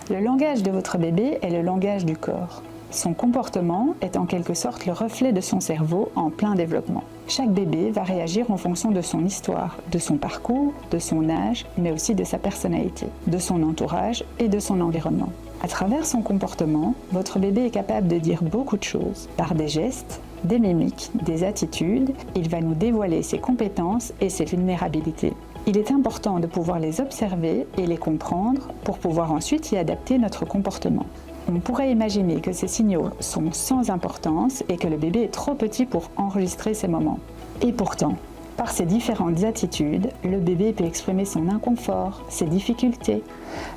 Le langage de votre bébé est le langage du corps. Son comportement est en quelque sorte le reflet de son cerveau en plein développement. Chaque bébé va réagir en fonction de son histoire, de son parcours, de son âge, mais aussi de sa personnalité, de son entourage et de son environnement. À travers son comportement, votre bébé est capable de dire beaucoup de choses. Par des gestes, des mimiques, des attitudes, il va nous dévoiler ses compétences et ses vulnérabilités. Il est important de pouvoir les observer et les comprendre pour pouvoir ensuite y adapter notre comportement. On pourrait imaginer que ces signaux sont sans importance et que le bébé est trop petit pour enregistrer ces moments. Et pourtant, par ces différentes attitudes, le bébé peut exprimer son inconfort, ses difficultés.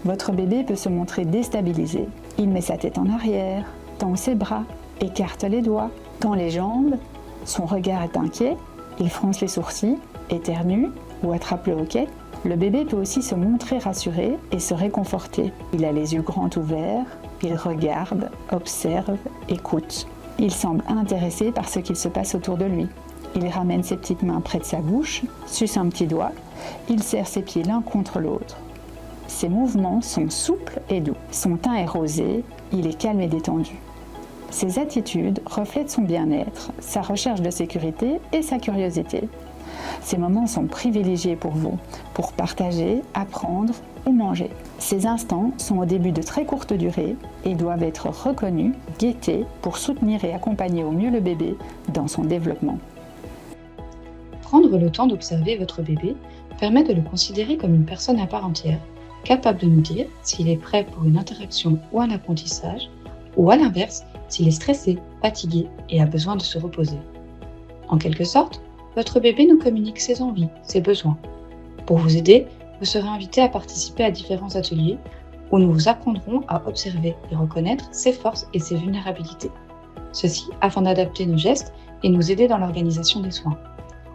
Votre bébé peut se montrer déstabilisé. Il met sa tête en arrière, tend ses bras, écarte les doigts, tend les jambes, son regard est inquiet, il fronce les sourcils, éternue ou attrape le hoquet. Le bébé peut aussi se montrer rassuré et se réconforter. Il a les yeux grands ouverts, il regarde, observe, écoute. Il semble intéressé par ce qu'il se passe autour de lui. Il ramène ses petites mains près de sa bouche, suce un petit doigt, il serre ses pieds l'un contre l'autre. Ses mouvements sont souples et doux. Son teint est rosé, il est calme et détendu. Ses attitudes reflètent son bien-être, sa recherche de sécurité et sa curiosité. Ces moments sont privilégiés pour vous, pour partager, apprendre ou manger. Ces instants sont au début de très courte durée et doivent être reconnus, guettés pour soutenir et accompagner au mieux le bébé dans son développement. Prendre le temps d'observer votre bébé permet de le considérer comme une personne à part entière, capable de nous dire s'il est prêt pour une interaction ou un apprentissage, ou à l'inverse, s'il est stressé, fatigué et a besoin de se reposer. En quelque sorte, votre bébé nous communique ses envies, ses besoins. Pour vous aider, vous serez invité à participer à différents ateliers où nous vous apprendrons à observer et reconnaître ses forces et ses vulnérabilités. Ceci afin d'adapter nos gestes et nous aider dans l'organisation des soins.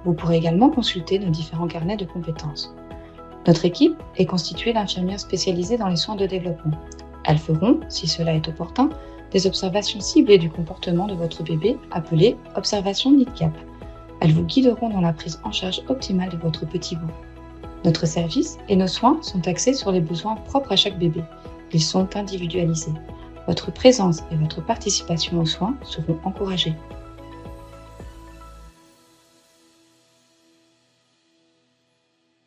Vous pourrez également consulter nos différents carnets de compétences. Notre équipe est constituée d'infirmières spécialisées dans les soins de développement. Elles feront, si cela est opportun, des observations ciblées du comportement de votre bébé appelées observations NIDCAP. Elles vous guideront dans la prise en charge optimale de votre petit bout. Notre service et nos soins sont axés sur les besoins propres à chaque bébé. Ils sont individualisés. Votre présence et votre participation aux soins seront encouragées.